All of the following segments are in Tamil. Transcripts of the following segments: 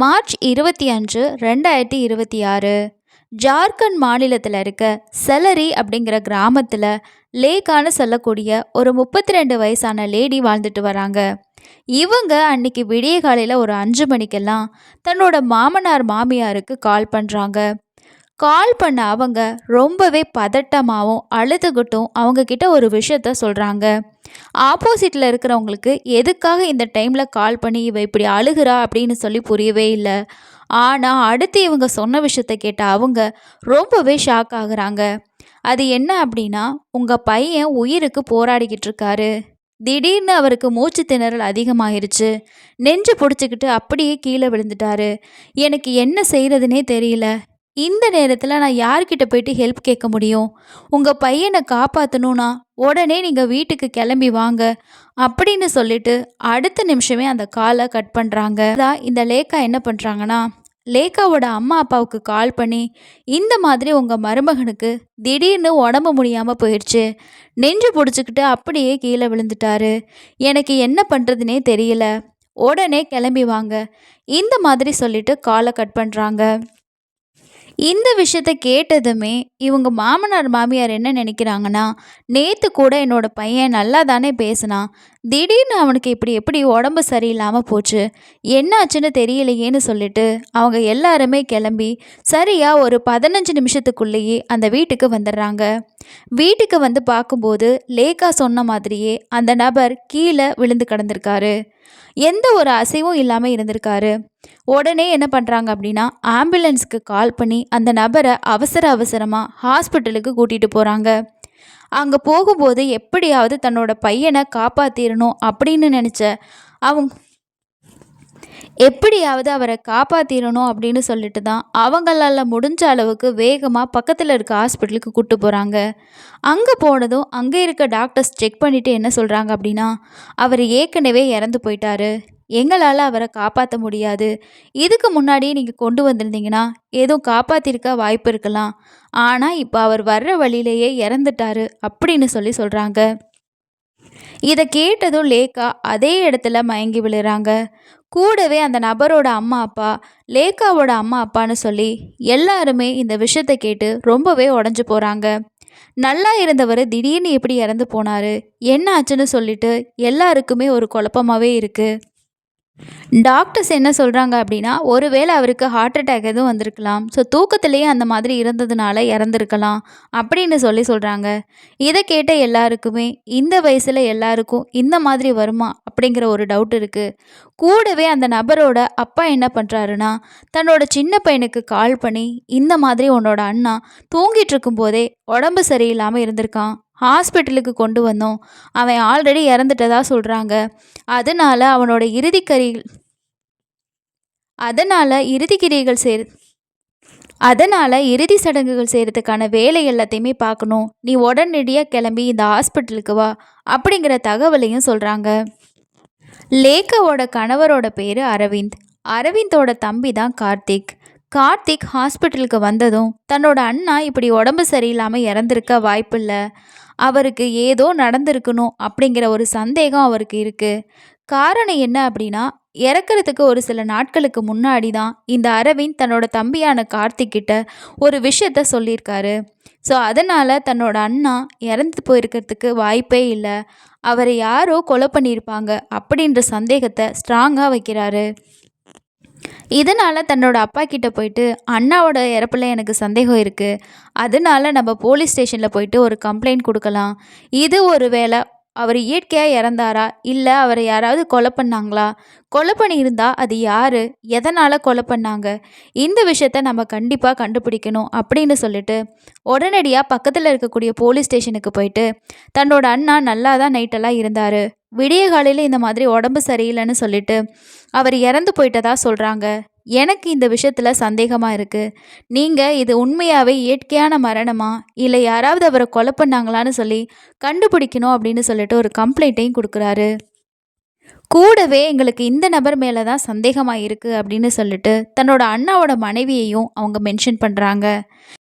மார்ச் 25, 2026 ஜார்க்கண்ட் மாநிலத்தில் இருக்க செலரி அப்படிங்கிற கிராமத்தில் லேக்கான்னு சொல்லக்கூடிய ஒரு 32 வயசான லேடி வாழ்ந்துட்டு வராங்க. இவங்க அன்னைக்கு விடிய காலையில் ஒரு 5 மணிக்கெல்லாம் தன்னோட மாமனார் மாமியாருக்கு கால் பண்ணுறாங்க. கால் பண்ண அவங்க ரொம்பவே பதட்டமாகவும் அழுதுகிட்டும் அவங்க கிட்ட ஒரு விஷயத்த சொல்கிறாங்க. ஆப்போசிட்டில் இருக்கிறவங்களுக்கு எதுக்காக இந்த டைமில் கால் பண்ணி இவ இப்படி அழுகிறா அப்படின்னு சொல்லி புரியவே இல்லை. ஆனால் அடுத்து இவங்க சொன்ன விஷயத்த கேட்ட அவங்க ரொம்பவே ஷாக் ஆகுறாங்க. அது என்ன அப்படின்னா, உங்கள் பையன் உயிருக்கு போராடிக்கிட்டு இருக்காரு. திடீர்னு அவருக்கு மூச்சு திணறல் அதிகமாகிருச்சு. நெஞ்சு பிடிச்சிக்கிட்டு அப்படியே கீழே விழுந்துட்டாரு. எனக்கு என்ன செய்கிறதுனே தெரியல. இந்த நேரத்தில் நான் யார்கிட்ட போயிட்டு ஹெல்ப் கேட்க முடியும்? உங்கள் பையனை காப்பாற்றணும்னா உடனே நீங்கள் வீட்டுக்கு கிளம்பி வாங்க அப்படின்னு சொல்லிட்டு அடுத்த நிமிஷமே அந்த காலை கட் பண்ணுறாங்க. இந்த லேக்கா என்ன பண்ணுறாங்கன்னா, லேக்காவோட அம்மா அப்பாவுக்கு கால் பண்ணி, இந்த மாதிரி உங்கள் மருமகனுக்கு திடீர்னு உடம்பு முடியாமல் போயிடுச்சு. நெஞ்சு பிடிச்சிக்கிட்டு அப்படியே கீழே விழுந்துட்டாரு. எனக்கு என்ன பண்ணுறதுனே தெரியல. உடனே கிளம்பி வாங்க இந்த மாதிரி சொல்லிட்டு காலை கட் பண்ணுறாங்க. இந்த விஷயத்த கேட்டதுமே இவங்க மாமனார் மாமியார் என்ன நினைக்கிறாங்கன்னா, நேற்று கூட என்னோட பையன் நல்லா தானே பேசினான். திடீர்னு அவனுக்கு இப்படி எப்படி உடம்பு சரியில்லாமல் போச்சு, என்னாச்சுன்னு தெரியலையேன்னு சொல்லிட்டு அவங்க எல்லாருமே கிளம்பி சரியாக ஒரு 15 நிமிஷத்துக்குள்ளேயே அந்த வீட்டுக்கு வந்துடுறாங்க. வீட்டுக்கு வந்து பார்க்கும்போது லேக்கா சொன்ன மாதிரியே அந்த நபர் கீழே விழுந்து கிடந்திருக்காரு. எந்த ஒரு அசைவும் இல்லாமல் இருந்திருக்காரு. உடனே என்ன பண்ணுறாங்க அப்படின்னா, ஆம்புலன்ஸ்க்கு கால் பண்ணி அந்த நபரை அவசரமாக ஹாஸ்பிட்டலுக்கு கூட்டிகிட்டு போகிறாங்க. அங்கே போகும்போது எப்படியாவது தன்னோட பையனை காப்பாற்றிடணும் அப்படின்னு நினச்ச அவங்க எப்படியாவது அவரை காப்பாற்றிடணும் அப்படின்னு சொல்லிட்டு தான் அவங்களால முடிஞ்ச அளவுக்கு வேகமாக பக்கத்தில் இருக்க ஹாஸ்பிட்டலுக்கு கூப்பிட்டு போகிறாங்க. அங்கே போனதும் அங்கே இருக்க டாக்டர்ஸ் செக் பண்ணிவிட்டு என்ன சொல்கிறாங்க அப்படின்னா, அவர் ஏற்கனவே இறந்து போயிட்டாரு. எங்களால் அவரை காப்பாற்ற முடியாது. இதுக்கு முன்னாடி நீங்கள் கொண்டு வந்திருந்தீங்கன்னா எதுவும் காப்பாற்றிருக்க வாய்ப்பு இருக்கலாம். ஆனால் இப்போ அவர் வர்ற வழியிலேயே இறந்துட்டாரு அப்படின்னு சொல்கிறாங்க. இதை கேட்டதும் லேக்கா அதே இடத்துல மயங்கி விழுறாங்க. கூடவே அந்த நபரோட அம்மா அப்பா, லேக்காவோட அம்மா அப்பான்னு சொல்லி எல்லாருமே இந்த விஷயத்தை கேட்டு ரொம்பவே உடஞ்சி போகிறாங்க. நல்லா இருந்தவர் திடீர்னு எப்படி இறந்து போனார், என்ன ஆச்சுன்னு சொல்லிட்டு எல்லாருக்குமே ஒரு குழப்பமாகவே இருக்குது. டாக்டர்ஸ் என்ன சொல்கிறாங்க அப்படின்னா, ஒருவேளை அவருக்கு ஹார்ட் அட்டாக் எதுவும் வந்திருக்கலாம். ஸோ தூக்கத்திலேயே அந்த மாதிரி இருந்ததுனால இறந்துருக்கலாம் அப்படின்னு சொல்கிறாங்க. இதை கேட்ட எல்லாருக்குமே இந்த வயசில் எல்லாருக்கும் இந்த மாதிரி வருமா அப்படிங்கிற ஒரு டவுட் இருக்குது. கூடவே அந்த நபரோட அப்பா என்ன பண்ணுறாருன்னா, தன்னோட சின்ன பையனுக்கு கால் பண்ணி, இந்த மாதிரி உன்னோட அண்ணா தூங்கிட்டு இருக்கும்போதே உடம்பு சரியில்லாமல் இருந்திருக்கான், ஹாஸ்பிட்டலுக்கு கொண்டு வந்தோம், அவன் ஆல்ரெடி இறந்துட்டதா சொல்கிறாங்க. அதனால் அவனோட இறுதி சடங்குகள் செய்கிறதுக்கான வேலை எல்லாத்தையுமே பார்க்கணும். நீ உடனடியாக கிளம்பி இந்த ஹாஸ்பிட்டலுக்கு வா அப்படிங்கிற தகவலையும் சொல்கிறாங்க. லேக்காவோட கணவரோட பேர் அரவிந்த். அரவிந்தோட தம்பி தான் கார்த்திக். கார்த்திக் ஹாஸ்பிட்டலுக்கு வந்ததும் தன்னோட அண்ணா இப்படி உடம்பு சரியில்லாமல் இறந்துருக்க வாய்ப்பில்லை, அவருக்கு ஏதோ நடந்திருக்கணும் அப்படிங்கிற ஒரு சந்தேகம் அவருக்கு இருக்குது. காரணம் என்ன அப்படின்னா, இறக்கிறதுக்கு ஒரு சில நாட்களுக்கு முன்னாடி தான் இந்த அரவிந்த் தன்னோட தம்பியான கார்த்திக் கிட்ட ஒரு விஷயத்த சொல்லியிருக்காரு. ஸோ அதனால் தன்னோட அண்ணா இறந்து போயிருக்கிறதுக்கு வாய்ப்பே இல்லை, அவரை யாரோ கொலை பண்ணியிருப்பாங்க அப்படின்ற சந்தேகத்தை ஸ்ட்ராங்காக வைக்கிறாரு. இதனால் தன்னோட அப்பா கிட்ட போயிட்டு, அண்ணாவோட இறப்பில் எனக்கு சந்தேகம் இருக்குது, அதனால நம்ம போலீஸ் ஸ்டேஷனில் போயிட்டு ஒரு கம்ப்ளைண்ட் கொடுக்கலாம். இது ஒரு வேளை அவர் இயற்கையாக இறந்தாரா, இல்லை அவரை யாராவது கொலை பண்ணாங்களா, கொலை பண்ணியிருந்தா அது யார், எதனால் கொலை பண்ணாங்க, இந்த விஷயத்த நம்ம கண்டிப்பாக கண்டுபிடிக்கணும் அப்படின்னு சொல்லிட்டு உடனடியாக பக்கத்தில் இருக்கக்கூடிய போலீஸ் ஸ்டேஷனுக்கு போயிட்டு, தன்னோட அண்ணா நல்லா தான் நைட்டெல்லாம் இருந்தார், விடிய காலையில் இந்த மாதிரி உடம்பு சரியில்லைன்னு சொல்லிட்டு அவர் இறந்து போயிட்டதா சொல்கிறாங்க. எனக்கு இந்த விஷயத்தில் சந்தேகமாக இருக்குது. நீங்கள் இது உண்மையாகவே இயற்கையான மரணமா, இல்லை யாராவது அவரை கொலை பண்ணாங்களான்னு சொல்லி கண்டுபிடிக்கணும் அப்படின்னு சொல்லிட்டு ஒரு கம்ப்ளைண்ட்டையும் கொடுக்குறாரு. கூடவே எங்களுக்கு இந்த நபர் மேலே தான் சந்தேகமாக இருக்குது அப்படின்னு சொல்லிட்டு தன்னோட அண்ணாவோட மனைவியையும் அவங்க மென்ஷன் பண்ணுறாங்க.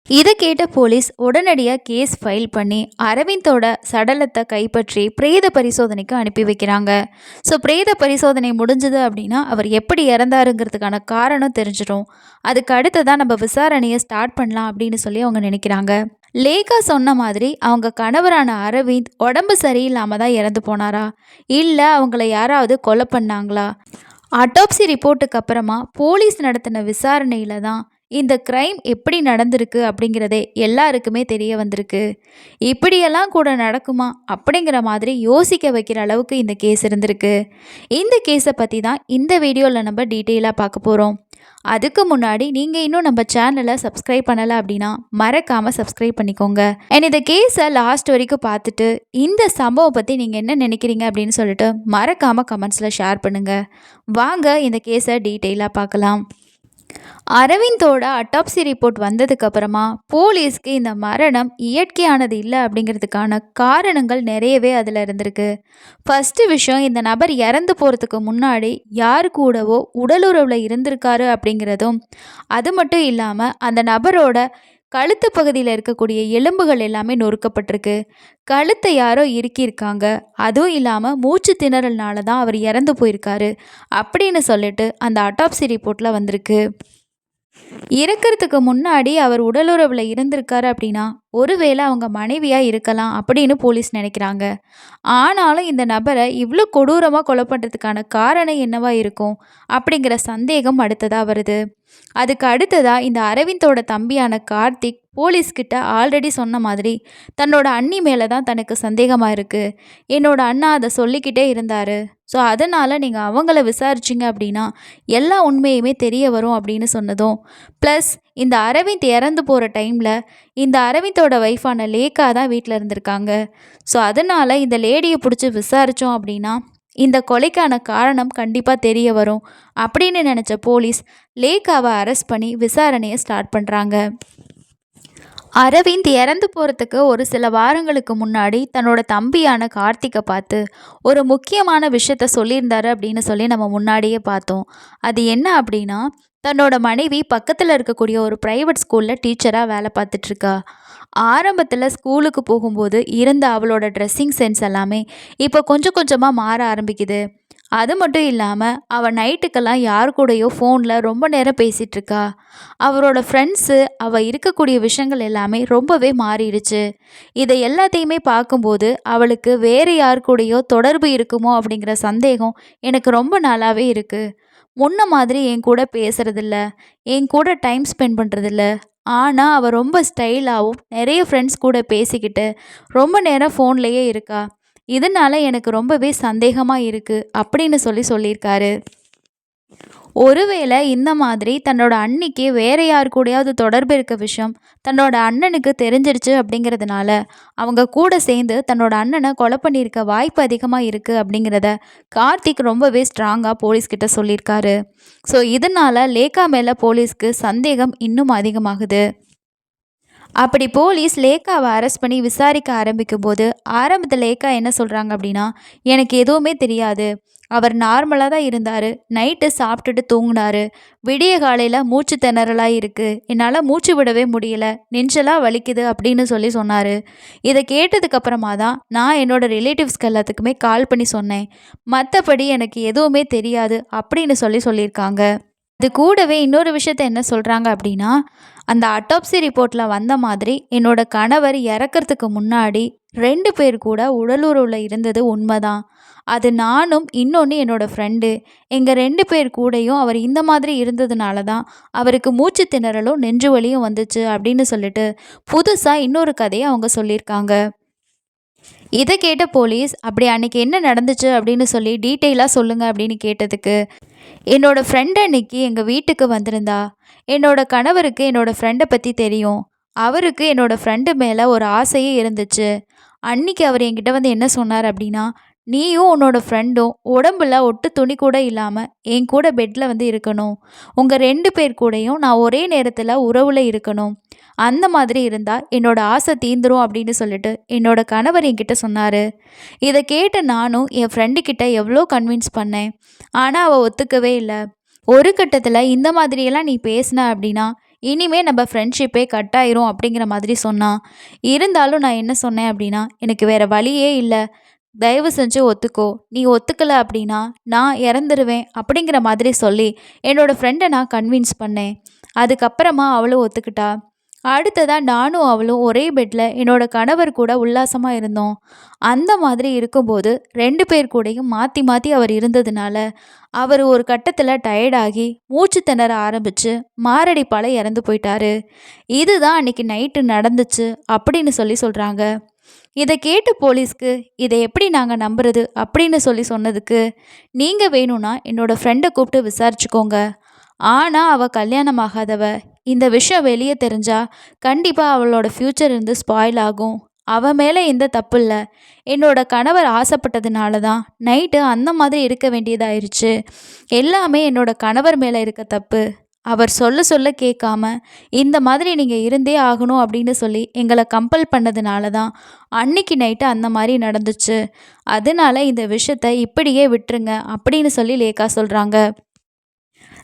இதை கேட்ட போலீஸ் உடனடியாக கேஸ் ஃபைல் பண்ணி அரவிந்தோட சடலத்தை கைப்பற்றி பிரேத பரிசோதனைக்கு அனுப்பி வைக்கிறாங்க. ஸோ பிரேத பரிசோதனை முடிஞ்சது அப்படின்னா அவர் எப்படி இறந்தாருங்கிறதுக்கான காரணம் தெரிஞ்சிடும். அதுக்கு அடுத்ததான் நம்ம விசாரணையை ஸ்டார்ட் பண்ணலாம் அப்படின்னு சொல்லி அவங்க நினைக்கிறாங்க. லேகா சொன்ன மாதிரி அவங்க கணவரான அரவிந்த் உடம்பு சரியில்லாமல் தான் இறந்து போனாரா, இல்லை அவங்கள யாராவது கொலை பண்ணாங்களா? அட்டாப்சி ரிப்போர்ட்டுக்கு அப்புறமா போலீஸ் நடத்தின விசாரணையில் தான் இந்த க்ரைம் எப்படி நடந்திருக்கு அப்படிங்கிறதே எல்லாருக்குமே தெரிய வந்திருக்கு. இப்படியெல்லாம் கூட நடக்குமா அப்படிங்கிற மாதிரி யோசிக்க வைக்கிற அளவுக்கு இந்த கேஸ் இருந்திருக்கு. இந்த கேஸை பற்றி தான் இந்த வீடியோவில் நம்ம டீட்டெயிலாக பார்க்க போகிறோம். அதுக்கு முன்னாடி நீங்கள் இன்னும் நம்ம சேனலை சப்ஸ்கிரைப் பண்ணலை அப்படின்னா மறக்காமல் சப்ஸ்கிரைப் பண்ணிக்கோங்க. அண்ட் இந்த கேஸை லாஸ்ட் வரைக்கும் பார்த்துட்டு இந்த சம்பவம் பற்றி நீங்கள் என்ன நினைக்கிறீங்க அப்படின்னு சொல்லிட்டு மறக்காமல் கமெண்ட்ஸில் ஷேர் பண்ணுங்கள். வாங்க இந்த கேஸை டீட்டெயிலாக பார்க்கலாம். அரவிந்தோட அட்டாப்சி ரிப்போர்ட் வந்ததுக்கப்புறமா போலீஸ்க்கு இந்த மரணம் இயற்கையானது இல்லை அப்படிங்கிறதுக்கான காரணங்கள் நிறையவே அதில் இருந்திருக்கு. ஃபஸ்ட்டு விஷயம், இந்த நபர் இறந்து போகிறதுக்கு முன்னாடி யார் கூடவோ உடலுறவில் இருந்திருக்காரு அப்படிங்கிறதும், அது மட்டும் இல்லாமல் அந்த நபரோட கழுத்து பகுதியில் இருக்கக்கூடிய எலும்புகள் எல்லாமே நொறுக்கப்பட்டிருக்கு. கழுத்தை யாரோ இறுக்கியிருக்காங்க. அதுவும் இல்லாமல் மூச்சு திணறல்னால தான் அவர் இறந்து போயிருக்காரு அப்படின்னு சொல்லிட்டு அந்த அட்டாப்சி ரிப்போர்ட்டில் வந்திருக்கு. இறக்கிறதுக்கு முன்னாடி அவர் உடலுறவில் இருந்திருக்காரு அப்படின்னா ஒருவேளை அவங்க மனைவியாக இருக்கலாம் அப்படின்னு போலீஸ் நினைக்கிறாங்க. ஆனாலும் இந்த நபரை இவ்வளோ கொடூரமாக கொலை பண்ணுறதுக்கான காரணம் என்னவா இருக்கும் அப்படிங்கிற சந்தேகம் அடுத்ததாக வருது. அதுக்கு அடுத்ததாக இந்த அரவிந்தோட தம்பியான கார்த்திக் போலீஸ்கிட்ட ஆல்ரெடி சொன்ன மாதிரி தன்னோட அண்ணி மேலே தான் தனக்கு சந்தேகமாக இருக்குது, என்னோட அண்ணா அதை சொல்லிக்கிட்டே இருந்தார், ஸோ அதனால் நீங்கள் அவங்கள விசாரிச்சிங்க அப்படின்னா எல்லா உண்மையுமே தெரிய வரும் அப்படின்னு சொன்னதும், ப்ளஸ் இந்த அரவிந்த் இறந்து போகிற டைமில் இந்த அரவிந்தோட ஒய்ஃபான லேக்கா தான் வீட்டில் இருந்திருக்காங்க. ஸோ அதனால் இந்த லேடியை பிடிச்சி விசாரித்தோம் அப்படின்னா இந்த கொலைக்கான காரணம் கண்டிப்பாக தெரிய வரும் அப்படின்னு நினச்ச போலீஸ் லேக்காவை அரெஸ்ட் பண்ணி விசாரணையை ஸ்டார்ட் பண்ணுறாங்க. அரவிந்த் இறந்து போகிறதுக்கு ஒரு சில வாரங்களுக்கு முன்னாடி தன்னோட தம்பியான கார்த்திகை பார்த்து ஒரு முக்கியமான விஷயத்த சொல்லியிருந்தாரு அப்படின்னு சொல்லி நம்ம முன்னாடியே பார்த்தோம். அது என்ன அப்படின்னா, தன்னோட மனைவி பக்கத்தில் இருக்கக்கூடிய ஒரு ப்ரைவேட் ஸ்கூலில் டீச்சராக வேலை பார்த்துட்ருக்கா. ஆரம்பத்தில் ஸ்கூலுக்கு போகும்போது இருந்த அவளோட ட்ரெஸ்ஸிங் சென்ஸ் எல்லாமே இப்போ கொஞ்சம் கொஞ்சமாக மாற ஆரம்பிக்குது. அது மட்டும் இல்லாமல் அவள் நைட்டுக்கெல்லாம் யார் கூடயோ ஃபோனில் ரொம்ப நேரம் பேசிகிட்ருக்கா. அவரோட ஃப்ரெண்ட்ஸு அவள் இருக்கக்கூடிய விஷயங்கள் எல்லாமே ரொம்பவே மாறிடுச்சு. இதை எல்லாத்தையுமே பார்க்கும்போது அவளுக்கு வேறு யார் கூடயோ தொடர்பு இருக்குமோ அப்படிங்கிற சந்தேகம் எனக்கு ரொம்ப நாளாகவே இருக்குது. முன்ன மாதிரி என் கூட பேசுகிறதில்ல, என் கூட டைம் ஸ்பெண்ட் பண்ணுறதில்ல. ஆனால் அவள் ரொம்ப ஸ்டைலாகவும் நிறைய ஃப்ரெண்ட்ஸ் கூட பேசிக்கிட்டு ரொம்ப நேரம் ஃபோன்லேயே இருக்கா. இதனால எனக்கு ரொம்பவே சந்தேகமாக இருக்குது அப்படின்னு சொல்லியிருக்காரு. ஒருவேளை இந்த மாதிரி தன்னோட அண்ணிக்கு வேறு யார் கூடயாவது தொடர்பு இருக்க விஷயம் தன்னோட அண்ணனுக்கு தெரிஞ்சிருச்சு அப்படிங்கிறதுனால அவங்க கூட சேர்ந்து தன்னோட அண்ணனை கொலை பண்ணியிருக்க வாய்ப்பு அதிகமாக இருக்குது அப்படிங்கிறத கார்த்திக் ரொம்பவே ஸ்ட்ராங்காக போலீஸ்கிட்ட சொல்லியிருக்காரு. ஸோ இதனால் லேக்கா மேலே போலீஸ்க்கு சந்தேகம் இன்னும் அதிகமாகுது. அப்படி போலீஸ் லேக்காவை அரெஸ்ட் பண்ணி விசாரிக்க ஆரம்பிக்கும் போது ஆரம்பத்தில் லேக்கா என்ன சொல்கிறாங்க அப்படின்னா, எனக்கு எதுவுமே தெரியாது, அவர் நார்மலாக தான் இருந்தார், நைட்டு சாப்பிட்டுட்டு தூங்கினார், விடிய காலையில் மூச்சு திணறலாக இருக்குது, என்னால் மூச்சு விடவே முடியல, நெஞ்செல்லாம் வலிக்குது அப்படின்னு சொன்னார். இதை கேட்டதுக்கப்புறமா தான் நான் என்னோடய ரிலேட்டிவ்ஸ்க்கு எல்லாத்துக்குமே கால் பண்ணி சொன்னேன், மற்றபடி எனக்கு எதுவுமே தெரியாது அப்படின்னு சொல்லியிருக்காங்க. இது கூடவே இன்னொரு விஷயத்த என்ன சொல்கிறாங்க அப்படின்னா, அந்த அட்டாப்சி ரிப்போர்ட்டில் வந்த மாதிரி என்னோட கணவர் இறக்கிறதுக்கு முன்னாடி 2 பேர் கூட உடலுறவில் இருந்தது உண்மைதான். அது நானும் இன்னொன்று என்னோடய ஃப்ரெண்டு, எங்கள் 2 பேர் கூடயும் அவர் இந்த மாதிரி இருந்ததுனால தான் அவருக்கு மூச்சு திணறலும் நெஞ்சு வலியும் வந்துச்சு அப்படின்னு சொல்லிட்டு புதுசாக இன்னொரு கதையை அவங்க சொல்லியிருக்காங்க. இதை கேட்ட போலீஸ் அப்படி அன்றைக்கி என்ன நடந்துச்சு அப்படின்னு சொல்லி டீட்டெயிலாக சொல்லுங்கள் அப்படின்னு கேட்டதுக்கு, என்னோடய ஃப்ரெண்ட் அன்னைக்கு எங்கள் வீட்டுக்கு வந்திருந்தா, என்னோடய கணவருக்கு என்னோடய ஃப்ரெண்டை பற்றி தெரியும், அவருக்கு என்னோடய ஃப்ரெண்டு மேலே ஒரு ஆசையே இருந்துச்சு. அன்றைக்கி அவர் என்கிட்ட வந்து என்ன சொன்னார் அப்படின்னா, நீயும் உன்னோட ஃப்ரெண்டும் உடம்புல ஒட்டு துணி கூட இல்லாமல் என் கூட பெட்டில் வந்து இருக்கணும், உங்கள் 2 பேர் கூடயும் நான் ஒரே நேரத்தில் உறவில் இருக்கணும், அந்த மாதிரி இருந்தால் என்னோட ஆசை தீந்துரும் அப்படின்னு சொல்லிட்டு என்னோட கணவர் என்கிட்ட சொன்னார். இதை கேட்ட நானும் என் ஃப்ரெண்டுக்கிட்ட எவ்வளோ கன்வின்ஸ் பண்ணேன், ஆனால் அவள் ஒத்துக்கவே இல்லை. ஒரு கட்டத்தில் இந்த மாதிரியெல்லாம் நீ பேசின அப்படின்னா இனிமே நம்ம ஃப்ரெண்ட்ஷிப்பே கட் ஆயிரும் அப்படிங்கிற மாதிரி சொன்னான். இருந்தாலும் நான் என்ன சொன்னேன் அப்படின்னா, எனக்கு வேற வழியே இல்ல. தயவு செஞ்சு ஒத்துக்கோ. நீ ஒத்துக்கல அப்படின்னா, நான் இறந்துருவேன் அப்படிங்கிற மாதிரி சொல்லி, என்னோட ஃப்ரெண்ட நான் கன்வின்ஸ் பண்ணேன். அதுக்கப்புறமா அவளும் ஒத்துக்கிட்டா. அடுத்ததா நானும் அவளும் ஒரே பெட்ல என்னோட கணவர் கூட உல்லாசமா இருந்தோம். அந்த மாதிரி இருக்கும்போது 2 பேர் கூடயும் மாத்தி மாத்தி அவர் இருந்ததுனால, அவர் ஒரு கட்டத்துல டயர்ட் ஆகி மூச்சு திணற ஆரம்பிச்சு மாரடைப்பால இறந்து போயிட்டாரு. இதுதான் அன்னைக்கு நைட்டு நடந்துச்சு அப்படின்னு சொல்றாங்க. இத கேட்ட போலீஸ்க்கு, "இத எப்படி நாங்க நம்புறது?" அப்படின்னு சொன்னதுக்கு, "நீங்க வேணும்னா என்னோட ஃப்ரெண்ட கூப்பிட்டு விசாரிச்சுக்கோங்க. ஆனா அவ கல்யாணம் ஆகாதவ. இந்த விஷயம் வெளிய தெரிஞ்சா கண்டிப்பா அவளோட ஃப்யூச்சர் ஸ்பாயில் ஆகும். அவ மேல எந்த தப்பு இல்ல. என்னோட கணவர் ஆசைப்பட்டதுனால தான் நைட்டு அந்த மாதிரி இருக்க வேண்டியதாயிருச்சு. எல்லாமே என்னோட கணவர் மேல இருக்க தப்பு. அவர் சொல்ல சொல்ல கேட்காம, இந்த மாதிரி நீங்க இருந்தே ஆகணும் அப்படின்னு சொல்லி எங்கள கம்பல் பண்ணதுனால தான் அன்னைக்கு நைட்டு அந்த மாரி நடந்துச்சு. அதனால இந்த விஷயத்த இப்படியே விட்டுருங்க அப்படின்னு லேக்கா சொல்றாங்க.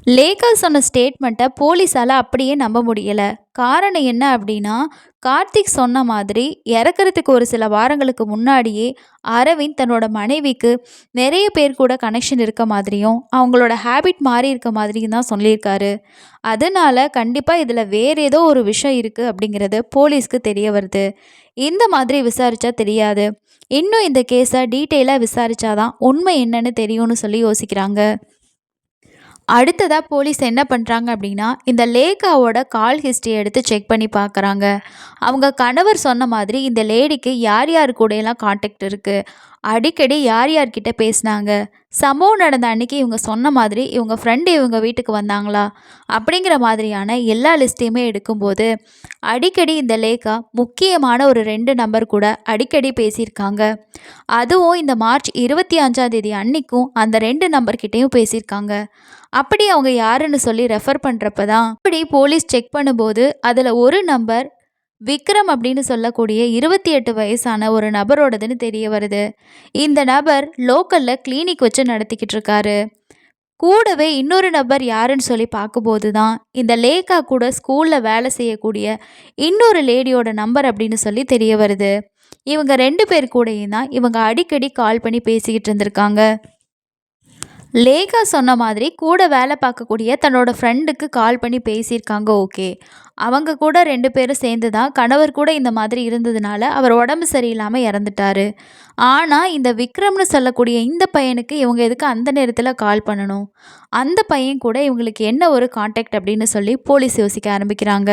லேக்கா சொன்ன ஸ்டேட்மெண்ட்டை போலீஸால் அப்படியே நம்ப முடியல. காரணம் என்ன அப்படின்னா, கார்த்திக் சொன்ன மாதிரி இறக்கறதுக்கு ஒரு சில வாரங்களுக்கு முன்னாடியே அரவிந்த் தன்னோட மனைவிக்கு நிறைய பேர் கூட கனெக்ஷன் இருக்க மாதிரியும், அவங்களோட ஹேபிட் மாறி இருக்க மாதிரியும் தான் சொல்லியிருக்காரு. அதனால கண்டிப்பாக இதில் வேறு ஏதோ ஒரு விஷயம் இருக்குது அப்படிங்கிறது போலீஸ்க்கு தெரிய வருது. இந்த மாதிரி விசாரித்தா தெரியாது. இன்னும் இந்த கேஸை டீட்டெயிலாக விசாரித்தாதான் உண்மை என்னன்னு தெரியும்னு யோசிக்கிறாங்க. அடுத்ததா போலீஸ் என்ன பண்ணுறாங்க அப்படின்னா, இந்த லேகாவோட கால் ஹிஸ்ட்ரி எடுத்து செக் பண்ணி பார்க்குறாங்க. அவங்க கணவர் சொன்ன மாதிரி இந்த லேடிக்கு யார் யார் கூடயெல்லாம் கான்டாக்ட் இருக்குது, அடிக்கடி யார் யார்கிட்ட பேசினாங்க, சம்பவம் நடந்த அன்னைக்கு இவங்க சொன்ன மாதிரி இவங்க ஃப்ரெண்டு இவங்க வீட்டுக்கு வந்தாங்களா அப்படிங்கிற மாதிரியான எல்லா லிஸ்ட்டையுமே எடுக்கும்போது, அடிக்கடி இந்த லேகா முக்கியமான ஒரு 2 நம்பர் கூட அடிக்கடி பேசியிருக்காங்க. அதுவும் இந்த மார்ச் 25ஆம் தேதி அன்னைக்கும் அந்த 2 நம்பர்கிட்டையும் பேசியிருக்காங்க. அப்படி அவங்க யாருன்னு ரெஃபர் பண்ணுறப்ப தான் அப்படி போலீஸ் செக் பண்ணும்போது அதில் ஒரு நம்பர் விக்ரம் அப்படின்னு சொல்லக்கூடிய 28 வயசான ஒரு நபரோடதுன்னு தெரிய வருது. இந்த நபர் லோக்கலில் கிளினிக் வச்சு நடத்திக்கிட்டு இருக்காரு. கூடவே இன்னொரு நபர் யாருன்னு பார்க்கும்போது தான் இந்த லேக்கா கூட ஸ்கூலில் வேலை செய்யக்கூடிய இன்னொரு லேடியோட நம்பர் அப்படின்னு தெரிய வருது. இவங்க 2 பேர் கூடயும் தான் இவங்க அடிக்கடி கால் பண்ணி பேசிக்கிட்டு இருந்திருக்காங்க. லேகா சொன்ன மாதிரி கூட வேலை பார்க்கக்கூடிய தன்னோட ஃப்ரெண்டுக்கு கால் பண்ணி பேசியிருக்காங்க. ஓகே, அவங்க கூட 2 பேரும் சேர்ந்து தான் கணவர் கூட இந்த மாதிரி இருந்ததுனால அவர் உடம்பு சரியில்லாமல் இறந்துட்டாரு. ஆனால் இந்த விக்ரம்னு சொல்லக்கூடிய இந்த பையனுக்கு இவங்க எதுக்கு அந்த நேரத்தில் கால் பண்ணணும்? அந்த பையன் கூட இவங்களுக்கு என்ன ஒரு கான்டாக்ட் அப்படின்னு போலீஸ் யோசிக்க ஆரம்பிக்கிறாங்க.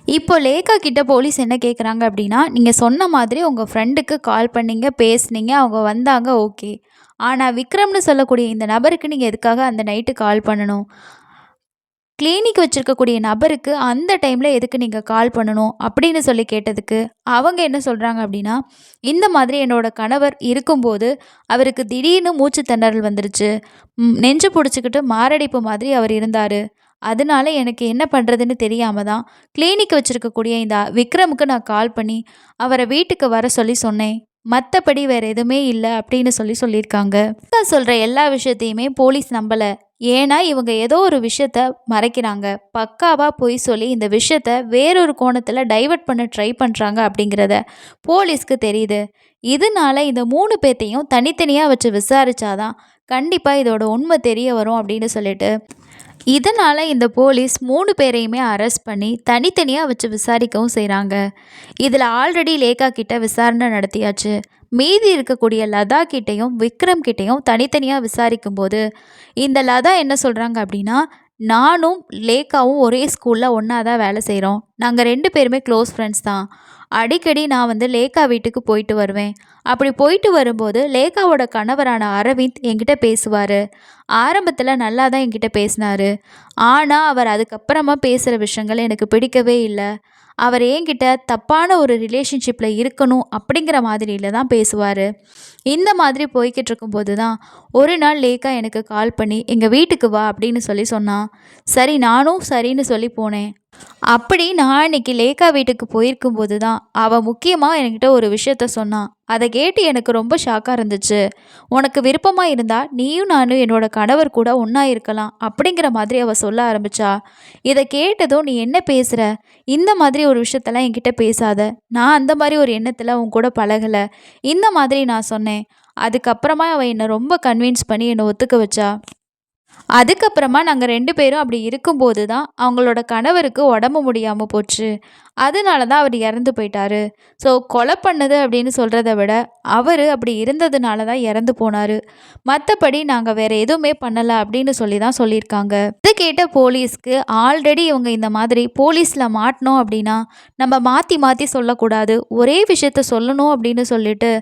இப்போ லேகா கிட்ட போலீஸ் என்ன கேட்குறாங்க அப்படின்னா, நீங்கள் சொன்ன மாதிரி உங்கள் ஃப்ரெண்டுக்கு கால் பண்ணீங்க, பேசுனீங்க, அவங்க வந்தாங்க, ஓகே. ஆனால் விக்ரம்னு சொல்லக்கூடிய இந்த நபருக்கு நீங்கள் எதுக்காக அந்த நைட்டு கால் பண்ணணும்? கிளினிக் வச்சுருக்கக்கூடிய நபருக்கு அந்த டைமில் எதுக்கு நீங்கள் கால் பண்ணணும் அப்படின்னு கேட்டதுக்கு அவங்க என்ன சொல்கிறாங்க அப்படின்னா, இந்த மாதிரி என்னோடய கணவர் இருக்கும்போது அவருக்கு திடீர்னு மூச்சு திணறல் வந்துருச்சு, நெஞ்சு பிடிச்சிக்கிட்டு மாரடைப்பு மாதிரி அவர் இருந்தார். அதனால எனக்கு என்ன பண்ணுறதுன்னு தெரியாமல் தான் கிளினிக் வச்சுருக்கக்கூடிய இந்த விக்ரமுக்கு நான் கால் பண்ணி அவரை வீட்டுக்கு வர சொன்னேன். மற்றபடி வேறு எதுவுமே இல்லை அப்படின்னு சொல்லியிருக்காங்க. சொல்கிற எல்லா விஷயத்தையுமே போலீஸ் நம்பலை. ஏன்னா இவங்க ஏதோ ஒரு விஷயத்த மறைக்கிறாங்க. பக்காவாக பொய் சொல்லி இந்த விஷயத்த வேறொரு கோணத்தில் டைவர்ட் பண்ண ட்ரை பண்ணுறாங்க அப்படிங்கிறத போலீஸ்க்கு தெரியுது. இதனால இந்த 3 பேர்த்தையும் தனித்தனியாக வச்சு விசாரிச்சாதான் கண்டிப்பாக இதோட உண்மை தெரிய வரும் அப்படின்னு இதனால் இந்த போலீஸ் 3 பேரையுமே அரெஸ்ட் பண்ணி தனித்தனியாக வச்சு விசாரிக்கவும் செய்கிறாங்க. இதில் ஆல்ரெடி லேகா கிட்ட விசாரணை நடத்தியாச்சு. மீதி இருக்கக்கூடிய லதா கிட்டேயும் விக்ரம் கிட்டேயும் தனித்தனியாக விசாரிக்கும்போது இந்த லதா என்ன சொல்கிறாங்க அப்படின்னா, நானும் லேகாவும் ஒரே ஸ்கூலில் ஒன்றா தான் வேலை செய்கிறோம். நாங்கள் 2 பேருமே க்ளோஸ் ஃப்ரெண்ட்ஸ் தான். அடிக்கடி நான் லேகா வீட்டுக்கு போயிட்டு வருவேன். அப்படி போயிட்டு வரும்போது லேகாவோட கணவரான அரவிந்த் என்கிட்ட பேசுவார். ஆரம்பத்தில் நல்லா தான் என்கிட்ட பேசினார். ஆனால் அவர் அதுக்கப்புறமா பேசுகிற விஷயங்கள் எனக்கு பிடிக்கவே இல்லை. அவர் என்கிட்ட தப்பான ஒரு ரிலேஷன்ஷிப்பில் இருக்கணும் அப்படிங்கிற மாதிரியில் தான் பேசுவார். இந்த மாதிரி போய்கிட்டு இருக்கும்போது தான் ஒரு நாள் லேக்கா எனக்கு கால் பண்ணி எங்கள் வீட்டுக்கு வா அப்படின்னு சொன்னான். சரி, நானும் சரின்னு போனேன். அப்படி நான் அன்னைக்கு லேக்கா வீட்டுக்கு போயிருக்கும்போது தான் அவள் முக்கியமாக என்கிட்ட ஒரு விஷயத்த சொன்னான். அதை கேட்டு எனக்கு ரொம்ப ஷாக்காக இருந்துச்சு. உனக்கு விருப்பமாக இருந்தால் நீயும் நானும் என்னோட கணவர் கூட ஒன்றா இருக்கலாம் அப்படிங்கிற மாதிரி அவள் சொல்ல ஆரம்பிச்சா. இதை கேட்டதும், நீ என்ன பேசுகிற, இந்த மாதிரி ஒரு விஷயத்தெல்லாம் என்கிட்ட பேசாத, நான் அந்த மாதிரி ஒரு எண்ணத்தில் உன் கூட பழகலை, இந்த மாதிரி நான் சொன்னேன். அதுக்கப்புறமா அவள் என்னை ரொம்ப கன்வின்ஸ் பண்ணி என்னை ஒத்துக்க வச்சா. அதுக்கப்புறமா நாங்கள் 2 பேரும் அப்படி இருக்கும்போது தான் அவங்களோட கணவருக்கு உடம்பு முடியாமல் போச்சு. அதனால தான் அவர் இறந்து போயிட்டாரு. ஸோ கொலை பண்ணது அப்படின்னு சொல்கிறத விட அவர் அப்படி இருந்ததுனால தான் இறந்து போனார். மற்றபடி நாங்கள் வேறு எதுவுமே பண்ணலை அப்படின்னு சொல்லி தான் சொல்லியிருக்காங்க. இதை கேட்ட போலீஸ்க்கு, ஆல்ரெடி இவங்க இந்த மாதிரி போலீஸில் மாட்டினோம் அப்படின்னா நம்ம மாற்றி மாற்றி சொல்லக்கூடாது, ஒரே விஷயத்த சொல்லணும் அப்படின்னு சொல்லிட்டு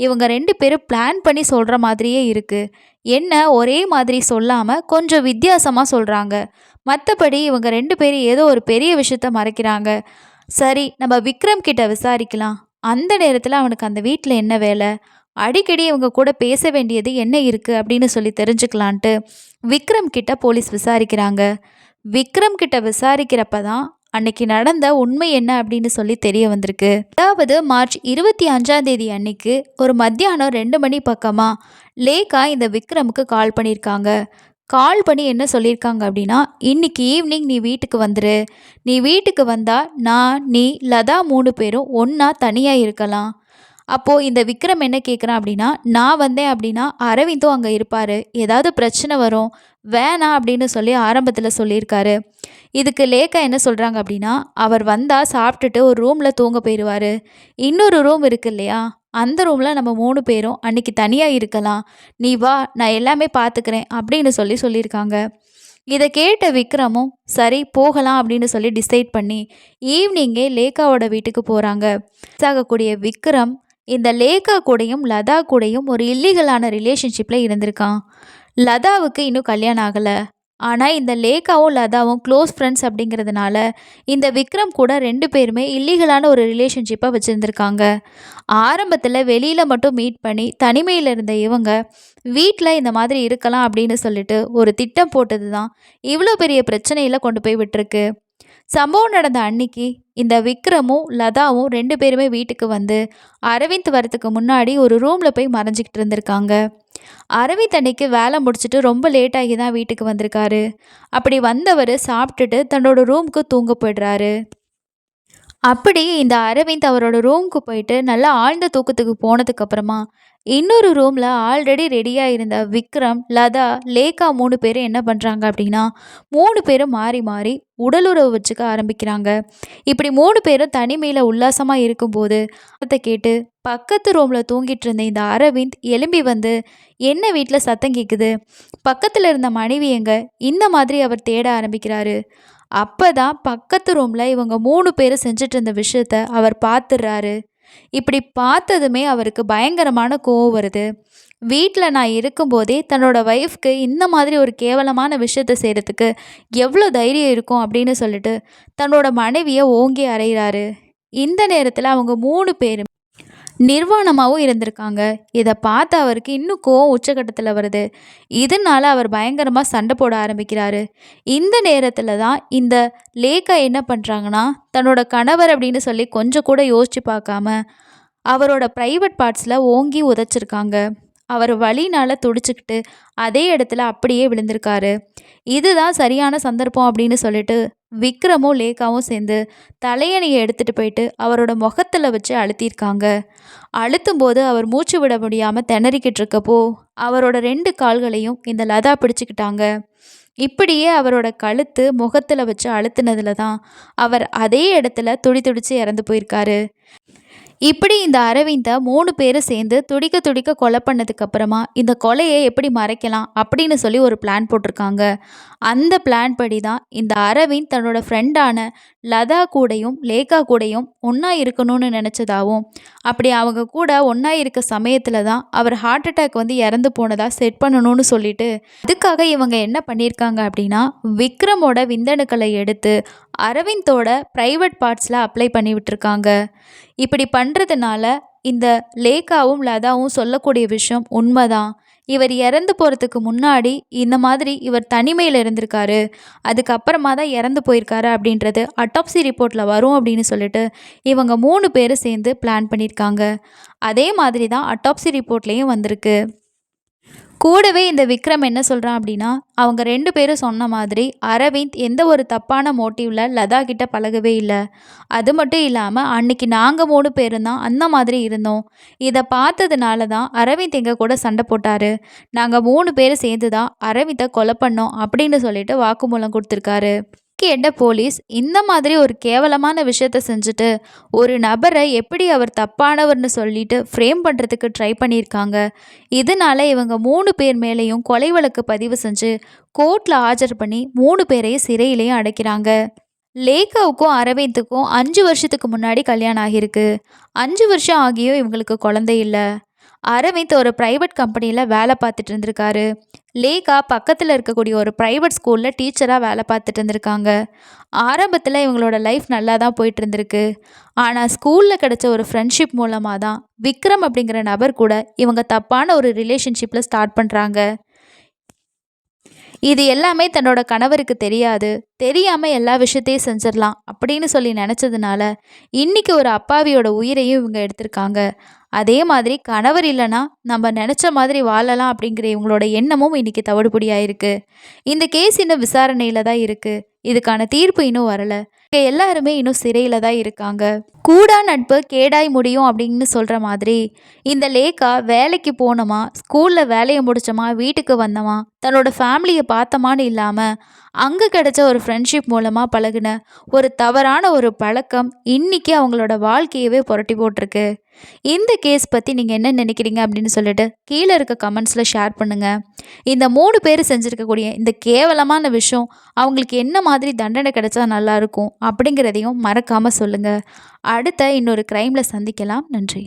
இவங்க 2 பேரும் பிளான் பண்ணி சொல்கிற மாதிரியே இருக்குது. என்ன ஒரே மாதிரி சொல்லாமல் கொஞ்சம் வித்தியாசமாக சொல்கிறாங்க. மற்றபடி இவங்க 2 பேரும் ஏதோ ஒரு பெரிய விஷயத்த மறைக்கிறாங்க. சரி, நம்ம விக்ரம் கிட்ட விசாரிக்கலாம். அந்த நேரத்தில் அவனுக்கு அந்த வீட்டில் என்ன வேலை, அடிக்கடி இவங்க கூட பேச வேண்டியது என்ன இருக்குது அப்படின்னு சொல்லி தெரிஞ்சுக்கலான்ட்டு விக்ரம் கிட்ட போலீஸ் விசாரிக்கிறாங்க. விக்ரம் கிட்ட விசாரிக்கிறப்ப தான் அன்னைக்கு நடந்த உண்மை என்ன அப்படின்னு சொல்லி தெரிய வந்திருக்கு. அதாவது மார்ச் 25 அன்னைக்கு ஒரு மத்தியானம் 2 மணி பக்கமாக லேக்கா இந்த விக்ரமுக்கு கால் பண்ணியிருக்காங்க. கால் பண்ணி என்ன சொல்லியிருக்காங்க அப்படின்னா, இன்னைக்கு ஈவினிங் நீ வீட்டுக்கு வந்துரு, நீ வீட்டுக்கு வந்தால் நான், நீ, லதா 3 பேரும் ஒன்றா தனியாக இருக்கலாம். அப்போது இந்த விக்ரம் என்ன கேட்குறான் அப்படின்னா, நான் வந்தேன் அப்படின்னா அரவிந்தும் அங்கே இருப்பார், ஏதாவது பிரச்சனை வரும், வேணாம் அப்படின்னு சொல்லி ஆரம்பத்தில் சொல்லியிருக்காரு. இதுக்கு லேக்கா என்ன சொல்கிறாங்க அப்படின்னா, அவர் வந்தால் சாப்பிட்டுட்டு ஒரு ரூமில் தூங்க போயிடுவார், இன்னொரு ரூம் இருக்கு இல்லையா, அந்த ரூமில் நம்ம 3 பேரும் அன்னைக்கு தனியாக இருக்கலாம், நீ வா நான் எல்லாமே பார்த்துக்கிறேன் அப்படின்னு சொல்லியிருக்காங்க. இதை கேட்ட விக்ரமும் சரி போகலாம் அப்படின்னு சொல்லி டிசைட் பண்ணி ஈவினிங்கே லேக்காவோட வீட்டுக்கு போகிறாங்க. ஆகக்கூடிய விக்ரம் இந்த லேக்கா கூடயும் லதா கூடயும் ஒரு இல்லீகலான ரிலேஷன்ஷிப்பில் இருந்திருக்கான். லதாவுக்கு இன்னும் கல்யாணம் ஆகலை. ஆனால் இந்த லேக்காவும் லதாவும் க்ளோஸ் ஃப்ரெண்ட்ஸ் அப்படிங்கிறதுனால இந்த விக்ரம் கூட 2 பேருமே இல்லீகலான ஒரு ரிலேஷன்ஷிப்பை வச்சுருந்துருக்காங்க. ஆரம்பத்தில் வெளியில் மட்டும் மீட் பண்ணி தனிமையில் இருந்த இவங்க வீட்டில் இந்த மாதிரி இருக்கலாம் அப்படின்னு சொல்லிட்டு ஒரு திட்டம் போட்டது தான் இவ்வளோ பெரிய பிரச்சனையில் கொண்டு போய் விட்டுருக்கு. சம்பவம் நடந்த அன்னைக்கு இந்த விக்ரமும் லதாவும் 2 பேருமே வீட்டுக்கு வந்து அரவிந்த் வரத்துக்கு முன்னாடி ஒரு ரூமில் போய் மறைஞ்சிக்கிட்டு இருந்திருக்காங்க. அரவிந்த் அன்னைக்கு வேலை முடிச்சுட்டு ரொம்ப லேட்டாகி தான் வீட்டுக்கு வந்திருக்காரு. அப்படி வந்தவர் சாப்பிட்டுட்டு தன்னோட ரூமுக்கு தூங்க போய்டுறாரு. அப்படி இந்த அரவிந்த் அவரோட ரூமுக்கு போயிட்டு நல்லா ஆழ்ந்த தூக்கத்துக்கு போனதுக்கப்புறமா இன்னொரு ரூமில் ஆல்ரெடி ரெடியாக இருந்த விக்ரம், லதா, லேக்கா 3 பேரும் என்ன பண்ணுறாங்க அப்படின்னா 3 பேரும் மாறி மாறி உடலுறவு வச்சுக்க ஆரம்பிக்கிறாங்க. இப்படி 3 பேரும் தனிமையில் உல்லாசமாக இருக்கும்போது அதை கேட்டு பக்கத்து ரூமில் தூங்கிட்டு இருந்த இந்த அரவிந்த் எழும்பி வந்து, என்ன வீட்டில் சத்தம் கேட்குது, பக்கத்தில் இருந்த மனைவி எங்க, இந்த மாதிரி அவர் தேட ஆரம்பிக்கிறாரு. அப்போ தான் பக்கத்து ரூமில் இவங்க 3 பேரும் செஞ்சுட்டு இருந்த விஷயத்த அவர் பார்த்துடுறாரு. இப்படி பார்த்ததுமே அவருக்கு பயங்கரமான கோவம் வருது. வீட்டில் நான் இருக்கும்போதே தன்னோட ஒய்ஃப்க்கு இந்த மாதிரி ஒரு கேவலமான விஷயத்த செய்கிறதுக்கு எவ்வளோ தைரியம் இருக்கும் அப்படின்னு சொல்லிட்டு தன்னோட மனைவியை ஓங்கி அறையிறாரு. இந்த நேரத்தில் அவங்க 3 பேரும் நிர்வாணமாகவும் இருந்திருக்காங்க. இதை பார்த்து அவருக்கு இன்னும் கோவம் உச்சக்கட்டத்தில் வருது. இதனால அவர் பயங்கரமாக சண்டை போட ஆரம்பிக்கிறாரு. இந்த நேரத்தில் தான் இந்த லேக்கா என்ன பண்ணுறாங்கன்னா, தன்னோட கணவர் அப்படின்னு சொல்லி கொஞ்சம் கூட யோசித்து பார்க்காம அவரோட ப்ரைவேட் பார்ட்ஸில் ஓங்கி உதைச்சிருக்காங்க. அவர் வலினால் துடிச்சுக்கிட்டு அதே இடத்துல அப்படியே விழுந்திருக்காரு. இதுதான் சரியான சந்தர்ப்பம் அப்படின்னு சொல்லிட்டு விக்ரமும் லேக்காவும் சேர்ந்து தலையணையை எடுத்துகிட்டு போயிட்டு அவரோட முகத்தில் வச்சு அழுத்தியிருக்காங்க. அழுத்தும் போது அவர் மூச்சு விட முடியாமல் திணறிக்கிட்டு இருக்கப்போ அவரோட 2 கால்களையும் இந்த லதா பிடிச்சிக்கிட்டாங்க. இப்படியே அவரோட கழுத்து முகத்தில் வச்சு அழுத்தினதுல தான் அவர் அதே இடத்துல துடிச்சு இறந்து போயிருக்காரு. இப்படி இந்த அரவிந்தை 3 பேரும் சேர்ந்து துடிக்க துடிக்க கொலை பண்ணதுக்கப்புறமா இந்த கொலையை எப்படி மறைக்கலாம் அப்படின்னு சொல்லி ஒரு பிளான் போட்டிருக்காங்க. அந்த பிளான் படி தான் இந்த அரவிந்த் தன்னோட ஃப்ரெண்டான லதா கூடையும் லேக்கா கூடையும் ஒன்றா இருக்கணும்னு நினச்சதாகவும், அப்படி அவங்க கூட ஒன்றா இருக்க சமயத்தில் தான் அவர் ஹார்ட் அட்டாக் வந்து இறந்து போனதாக செட் பண்ணணும்னு சொல்லிட்டு அதுக்காக இவங்க என்ன பண்ணியிருக்காங்க அப்படின்னா விக்ரமோட விந்தணுக்களை எடுத்து அரவிந்தோட ப்ரைவேட் பார்ட்ஸில் அப்ளை பண்ணி விட்டுருக்காங்க. இப்படி பண்ணுறதுனால இந்த லேக்காவும் லதாவும் சொல்லக்கூடிய விஷயம் உண்மைதான். இவர் இறந்து போகிறதுக்கு முன்னாடி இந்த மாதிரி இவர் தனிமையில் இருந்திருக்காரு, அதுக்கப்புறமா தான் இறந்து போயிருக்காரு அப்படின்றது அட்டாப்சி ரிப்போர்ட்டில் வரும் அப்படின்னு சொல்லிட்டு இவங்க 3 பேரும் சேர்ந்து பிளான் பண்ணியிருக்காங்க. அதே மாதிரி தான் அட்டாப்சி ரிப்போர்ட்லேயும் வந்திருக்கு. கூடவே இந்த விக்ரம் என்ன சொல்கிறான் அப்படின்னா, அவங்க 2 பேரும் சொன்ன மாதிரி அரவிந்த் எந்த ஒரு தப்பான மோட்டிவில் லதா கிட்ட பழகவே இல்லை. அது மட்டும் இல்லாமல் அன்னைக்கு நாங்கள் 3 பேரும் தான் அந்த மாதிரி இருந்தோம். இதை பார்த்ததுனால தான் அரவிந்த் எங்கள் கூட சண்டை போட்டார். நாங்கள் 3 பேரும் சேர்ந்து தான் அரவிந்தை கொலை பண்ணோம் அப்படின்னு சொல்லிட்டு வாக்குமூலம் கொடுத்துருக்காரு. கேட்ட போலீஸ் இந்த மாதிரி ஒரு கேவலமான விஷயத்த செஞ்சுட்டு ஒரு நபரை எப்படி அவர் தப்பானவர்னு சொல்லிட்டு ஃப்ரேம் பண்ணுறதுக்கு ட்ரை பண்ணியிருக்காங்க. இதனால இவங்க 3 பேர் மேலேயும் கொலை வழக்கு பதிவு செஞ்சு கோர்ட்டில் ஆஜர் பண்ணி 3 பேரையும் சிறையிலையும் அடைக்கிறாங்க. லேகாவுக்கும் அரவிந்துக்கும் 5 வருஷத்துக்கு முன்னாடி கல்யாணம் ஆகியிருக்கு. 5 வருஷம் ஆகியும் இவங்களுக்கு குழந்தை இல்லை. அரவிந்த் ஒரு ப்ரைவேட் கம்பெனியில் வேலை பார்த்துட்டு இருந்திருக்காரு. லேகா பக்கத்தில் இருக்கக்கூடிய ஒரு ப்ரைவேட் ஸ்கூலில் டீச்சராக வேலை பார்த்துட்டு இருந்திருக்காங்க. ஆரம்பத்தில் இவங்களோட லைஃப் நல்லா தான் போயிட்டு இருந்திருக்கு. ஆனால் ஸ்கூலில் கிடைச்ச ஒரு ஃப்ரெண்ட்ஷிப் மூலமாக தான் விக்ரம் அப்படிங்கிற நபர் கூட இவங்க தப்பான ஒரு ரிலேஷன்ஷிப்பில் ஸ்டார்ட் பண்ணுறாங்க. இது எல்லாமே தன்னோட கணவருக்கு தெரியாது, தெரியாமல் எல்லா விஷயத்தையும் செஞ்சிடலாம் அப்படின்னு சொல்லி நினச்சதுனால இன்றைக்கி ஒரு அப்பாவியோட உயிரையும் இவங்க எடுத்திருக்காங்க. அதே மாதிரி கணவர் இல்லைன்னா நம்ம நினச்ச மாதிரி வாழலாம் அப்படிங்கிற இவங்களோட எண்ணமும் இன்றைக்கி தவிடுபடியாயிருக்கு. இந்த கேஸ் இன்னும் விசாரணையில் தான் இருக்குது. இதுக்கான தீர்ப்பு இன்னும் வரலை. எல்லாருமே இன்னும் சிறையில் தான் இருக்காங்க. கூடா நட்பு கேடாய் முடியும் அப்படின்னு சொல்கிற மாதிரி இந்த லேகா வேலைக்கு போனோமா, ஸ்கூலில் வேலையை முடிச்சோமா, வீட்டுக்கு வந்தோமா, தன்னோட ஃபேமிலியை பார்த்தோமான்னு இல்லாமல் அங்கே கிடைச்ச ஒரு ஃப்ரெண்ட்ஷிப் மூலமாக பழகின ஒரு தவறான ஒரு பழக்கம் இன்றைக்கி அவங்களோட வாழ்க்கையவே புரட்டி போட்டிருக்கு. இந்த கேஸ் பற்றி நீங்கள் என்ன நினைக்கிறீங்க அப்படின்னு சொல்லிட்டு கீழே இருக்க கமெண்ட்ஸில் ஷேர் பண்ணுங்கள். இந்த 3 பேர் செஞ்சுருக்கக்கூடிய இந்த கேவலமான விஷயம் அவங்களுக்கு என்ன மாதிரி தண்டனை கிடைச்சா நல்லாயிருக்கும் அப்படிங்கிறதையும் மறக்காமல் சொல்லுங்கள். அடுத்த இன்னொரு க்ரைமில் சந்திக்கலாம். நன்றி.